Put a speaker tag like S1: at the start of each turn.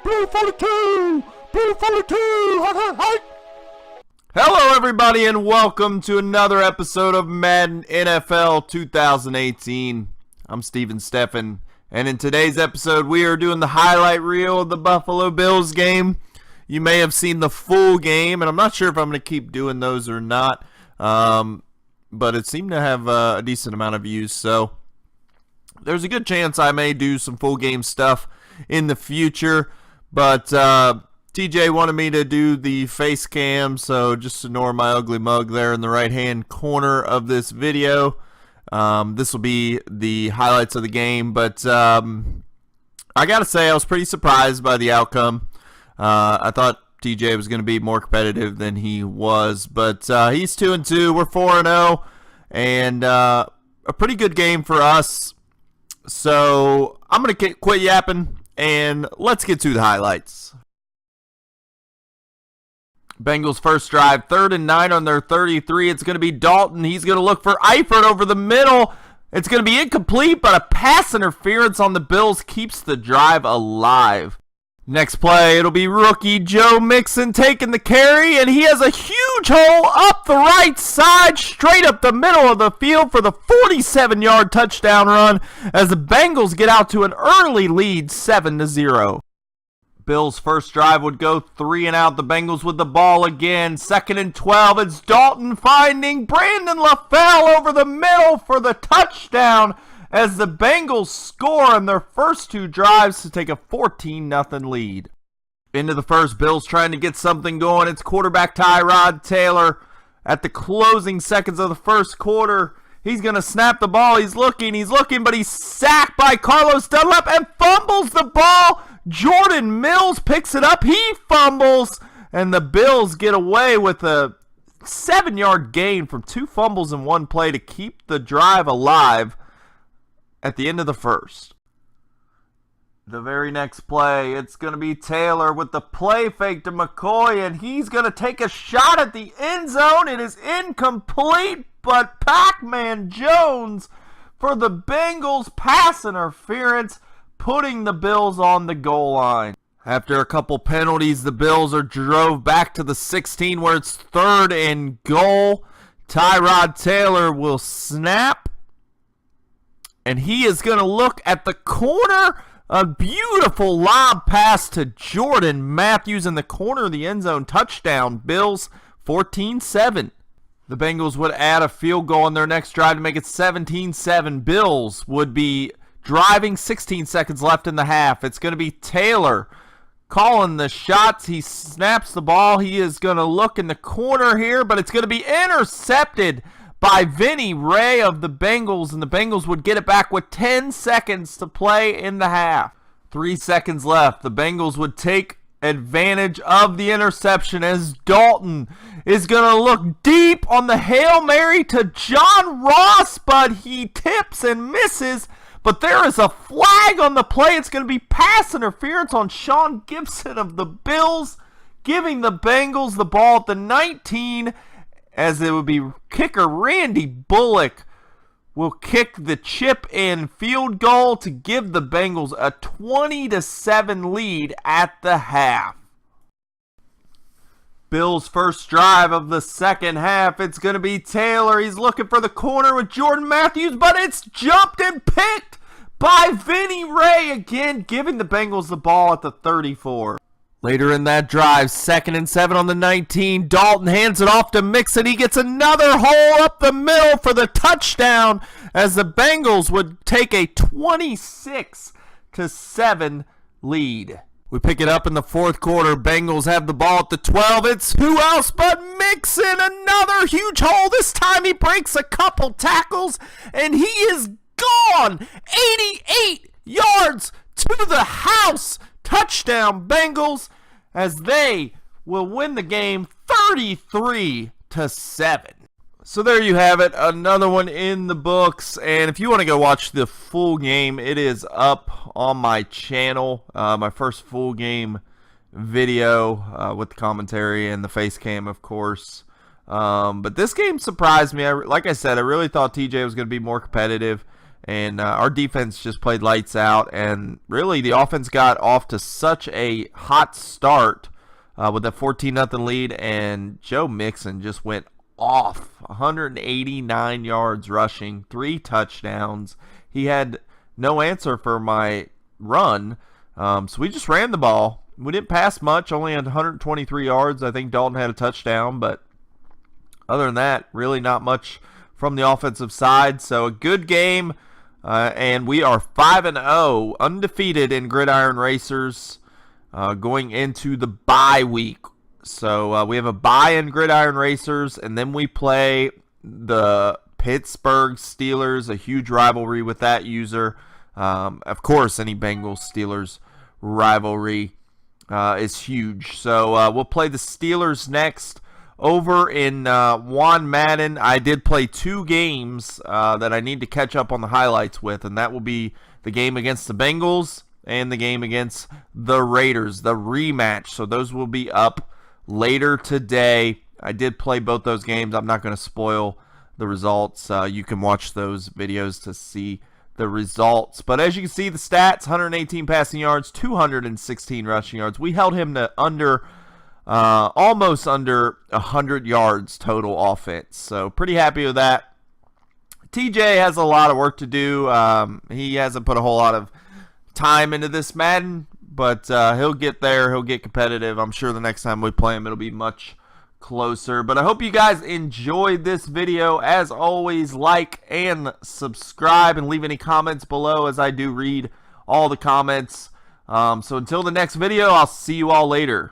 S1: Blue 42! Blue 42! Hi!
S2: Hello everybody and welcome to another episode of Madden NFL 2018. I'm Steven Steffen, and in today's episode we are doing the highlight reel of the Buffalo Bills game. You may have seen the full game, and I'm not sure if I'm going to keep doing those or not, but it seemed to have a decent amount of views, so there's a good chance I may do some full game stuff in the future. But TJ wanted me to do the face cam, so just ignore my ugly mug there in the right hand corner of this video. This will be the highlights of the game, but I gotta say I was pretty surprised by the outcome. I thought TJ was going to be more competitive than he was, but he's 2-2. We're 4-0, and a pretty good game for us. So I'm going to quit yapping, and let's get to the highlights. Bengals first drive, 3rd and 9 on their 33. It's going to be Dalton. He's going to look for Eifert over the middle. It's going to be incomplete, but a pass interference on the Bills keeps the drive alive. Next play, it'll be rookie Joe Mixon taking the carry, and he has a huge hole up the right side, straight up the middle of the field for the 47-yard touchdown run as the Bengals get out to an early lead, 7-0. Bills' first drive would go 3 and out. The Bengals with the ball again. 2nd and 12. It's Dalton finding Brandon LaFell over the middle for the touchdown as the Bengals score on their first 2 drives to take a 14-0 lead. Into the first, Bills trying to get something going. It's quarterback Tyrod Taylor at the closing seconds of the first quarter. He's going to snap the ball. He's looking, but he's sacked by Carlos Dunlap and fumbles the ball. Jordan Mills picks it up. He fumbles, and the Bills get away with a 7-yard gain from 2 fumbles in one play to keep the drive alive at the end of the first. The very next play, it's going to be Taylor with the play fake to McCoy, and he's going to take a shot at the end zone. It is incomplete, but Pac-Man Jones for the Bengals pass interference, putting the Bills on the goal line. After a couple penalties, the Bills are drove back to the 16 where it's 3rd and goal. Tyrod Taylor will snap, and he is going to look at the corner. A beautiful lob pass to Jordan Matthews in the corner of the end zone. Touchdown, Bills, 14-7. The Bengals would add a field goal on their next drive to make it 17-7. Bills would be driving, 16 seconds left in the half. It's going to be Taylor calling the shots. He snaps the ball. He is going to look in the corner here, but it's going to be intercepted by Vinny Ray of the Bengals, and the Bengals would get it back with 10 seconds to play in the half. 3 seconds left. The Bengals would take advantage of the interception as Dalton is going to look deep on the Hail Mary to John Ross, but he tips and misses. But there is a flag on the play. It's going to be pass interference on Sean Gibson of the Bills, giving the Bengals the ball at the 19, as it would be kicker Randy Bullock will kick the chip-in field goal to give the Bengals a 20-7 lead at the half. Bills' first drive of the second half. It's going to be Taylor. He's looking for the corner with Jordan Matthews, but it's jumped and picked by Vinny Ray again, giving the Bengals the ball at the 34. Later in that drive, 2nd and 7 on the 19. Dalton hands it off to Mixon. He gets another hole up the middle for the touchdown as the Bengals would take a 26-7 lead. We pick it up in the fourth quarter. Bengals have the ball at the 12. It's who else but Mixon. Another huge hole. This time he breaks a couple tackles, and he is gone. 88 yards to the house. Touchdown Bengals, as they will win the game 33-7. So there you have it, another one in the books. And if you want to go watch the full game, it is up on my channel. My first full game video with the commentary and the face cam, of course. But this game surprised me. Like I said, I really thought TJ was going to be more competitive. And our defense just played lights out, and really the offense got off to such a hot start with a 14-0 lead, and Joe Mixon just went off. 189 yards rushing, 3 touchdowns. He had no answer for my run, so we just ran the ball. We didn't pass much, only had 123 yards. I think Dalton had a touchdown, but other than that, really not much from the offensive side. So a good game. And we are 5-0, undefeated in Gridiron Racers, going into the bye week. So we have a bye in Gridiron Racers, and then we play the Pittsburgh Steelers, a huge rivalry with that user. Of course, any Bengals-Steelers rivalry is huge. So we'll play the Steelers next. Over in Madden, I did play 2 games that I need to catch up on the highlights with, and that will be the game against the Bengals and the game against the Raiders, the rematch. So those will be up later today. I did play both those games. I'm not going to spoil the results. You can watch those videos to see the results. But as you can see, the stats, 118 passing yards, 216 rushing yards. We held him to almost under 100 yards total offense. So pretty happy with that. TJ has a lot of work to do. He hasn't put a whole lot of time into this Madden, but he'll get there. He'll get competitive. I'm sure the next time we play him, it'll be much closer. But I hope you guys enjoyed this video. As always, like and subscribe and leave any comments below, as I do read all the comments. So until the next video, I'll see you all later.